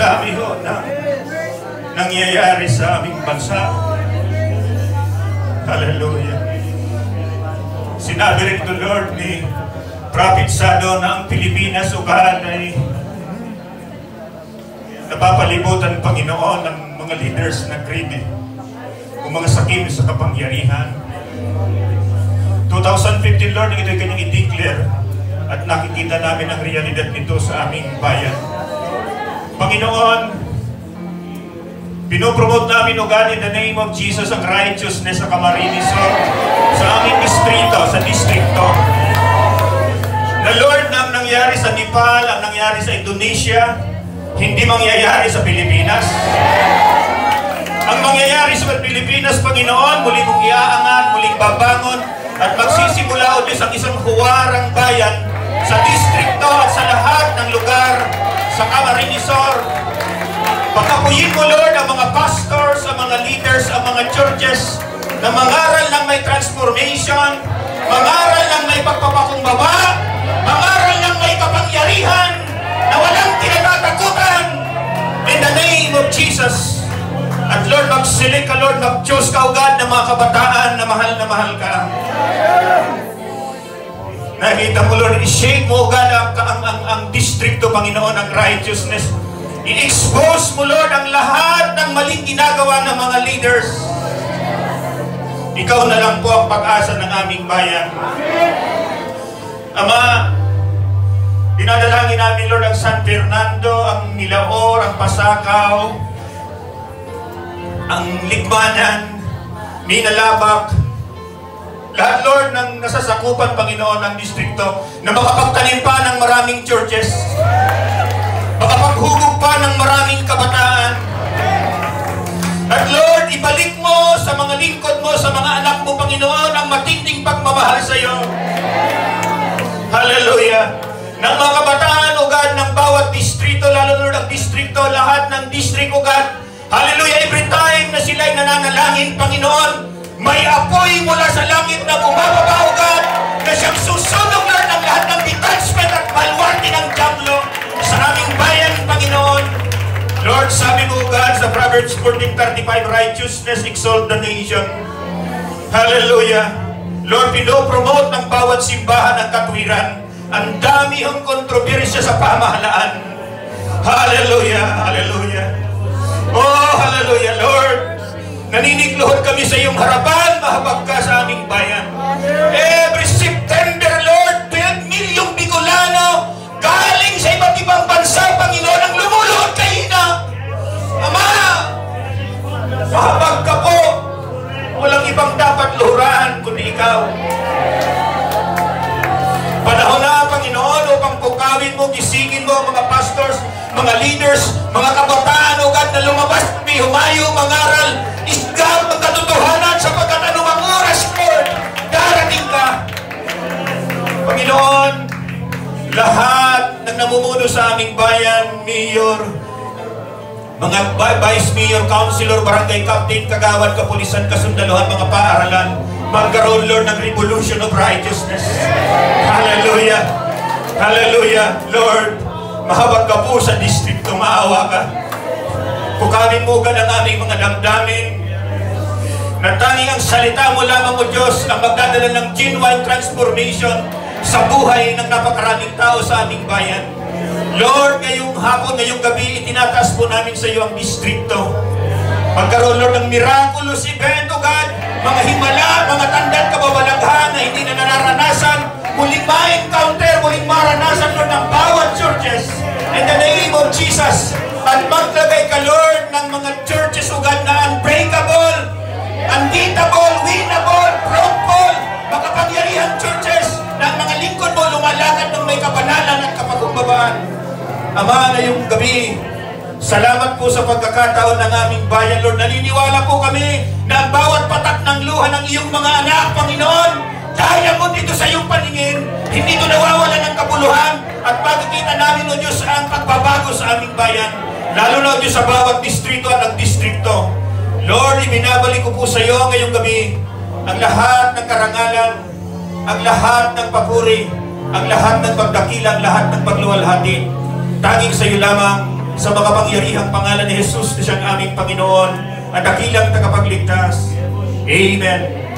dami ho na nangyayari sa aming bansa. Hallelujah. Sinabi rin ito, Lord, ni Prophet Sado na ang Pilipinas ugahan ay napapalibutan, Panginoon, ng mga leaders na greedy o mga sakim sa kapangyarihan. 2015, Lord, ito'y kanyang i-declare at nakikita namin ang realidad nito sa aming bayan. Panginoon, pinopromote namin, O God, in the name of Jesus, ang righteousness sa Camarines Sur, sa aming distrito, sa distrito. Na Lord, na ang nangyari sa Nepal, ang nangyari sa Indonesia, hindi mangyayari sa Pilipinas. Ang mangyayari sa Pilipinas, Panginoon, muling mong iaangat, muling babangon, at magsisimula, O Diyos, ang isang huwarang bayan sa distrito at sa lahat ng lugar sa Camarines Sur. Pagkapuyin mo, Lord, ang mga pastors, ang mga leaders, ang mga churches na mangaral ng may transformation, mangaral ng may pagpapakumbaba, mangaral ng may kapangyarihan na walang kinatatakutan in the name of Jesus. At Lord, mag-select ka, Lord, mag-choose ka, O God, ng mga kabataan na mahal ka. Nakita mo, Lord, i-shake mo, O God, ang distrito, Panginoon, ang righteousness. I-expose mo, Lord, ang lahat ng maling ginagawa ng mga leaders. Ikaw na lang po ang pag-asa ng aming bayan. Ama, dinadalangin namin, Lord, ang San Fernando, ang Milaor, ang Pasakaw, ang Likmanan, Minalabak, lahat, Lord, ng nasasakupan, Panginoon, ng distrito, na makapagtanim pa ng maraming churches, makapaghugog pa ng maraming kabataan. At Lord, ibalik mo sa mga lingkod mo, sa mga anak mo, Panginoon, ang matinding pagmamahal sa iyo. Hallelujah. Ng mga kabataan, O God, ng bawat distrito, lalo, Lord, ang distrito, lahat ng district, O God. Hallelujah. Every time na sila'y nananalangin, Panginoon, may apoy mula sa langit na bumababa, O God, na siyang susunog, Lord, ng lahat ng detachment at balwarte ng diablo sa aming bayan, Panginoon. Lord, sabi mo, God, sa Proverbs 14:35, righteousness exalt the nation. Hallelujah. Lord, pinopromote ng bawat simbahan ang katwiran. Ang dami ang kontrobersya sa pamahalaan. Hallelujah. Hallelujah. Oh, hallelujah, Lord. Naninikluhod kami sa iyong harapan, mahabag ka sa aming bayan. Every September, Lord, 12 milyong Bicolano galing sa iba't ibang bansa, Panginoon, ang lumuluhod kay Ina. Ama, mahabag ka po. Walang ibang dapat luhurahan kundi ikaw. Panahon na, Panginoon, upang pukawin mo, gisingin mo mga pastors, mga leaders, mga kabataan, O God, na lumabas, may humayo, mangaral, isgaw ng katotohanan sapagkat anumang oras, Lord, darating ka. Panginoon, lahat ng namumuno sa aming bayan, mayor, mga vice mayor, councilor, barangay captain, kagawad, kapulisan, kasundaluhan, mga paaralan, magkaroon, Lord, ng revolution of righteousness. Hallelujah. Hallelujah. Lord, mahabag ka po sa distrito, maawa ka. Pukawin mo ka ng aming mga damdamin na tanging ang salita mo lamang, O Diyos, ang magdadala ng genuine transformation sa buhay ng napakaraming tao sa aming bayan. Lord, ngayong hapon, ngayong gabi, itinataas po namin sa iyo ang distrito. Magkaroon, Lord, ng miraculous event, O God, mga himala, mga tandaan, kababalaghan na hindi na nararanasan, muling ma-encounter, muling maranasan, Lord, ng bawat churches. In the name of Jesus, at maglagay ka, Lord, ng mga churches, O God, na unbreakable, unbeatable, winnable, fruitful, makapangyarihan churches, na ang mga lingkod mo lumalakad ng may kabanalan at kapakumbabaan. Ama, ngayong gabi, salamat po sa pagkakataon ng aming bayan, Lord. Naniniwala po kami na ang bawat patak ng luha ng iyong mga anak, Panginoon, diamond dito sa iyong paningin, hindi ito nawawala ng kabuluhan, at makikita namin, O Diyos, ang pagbabago sa aming bayan, lalo na, O Diyos, sa bawat distrito at ang distrito. Lord, ibinabalik ko po sa iyo ngayong gabi ang lahat ng karangalan, ang lahat ng papuri, ang lahat ng pagdakila, ang lahat ng pagluwalhati. Tanging sa iyo lamang, sa makapangyarihang pangalan ni Jesus na siyang aming Panginoon at dakilang tagapagligtas. Amen.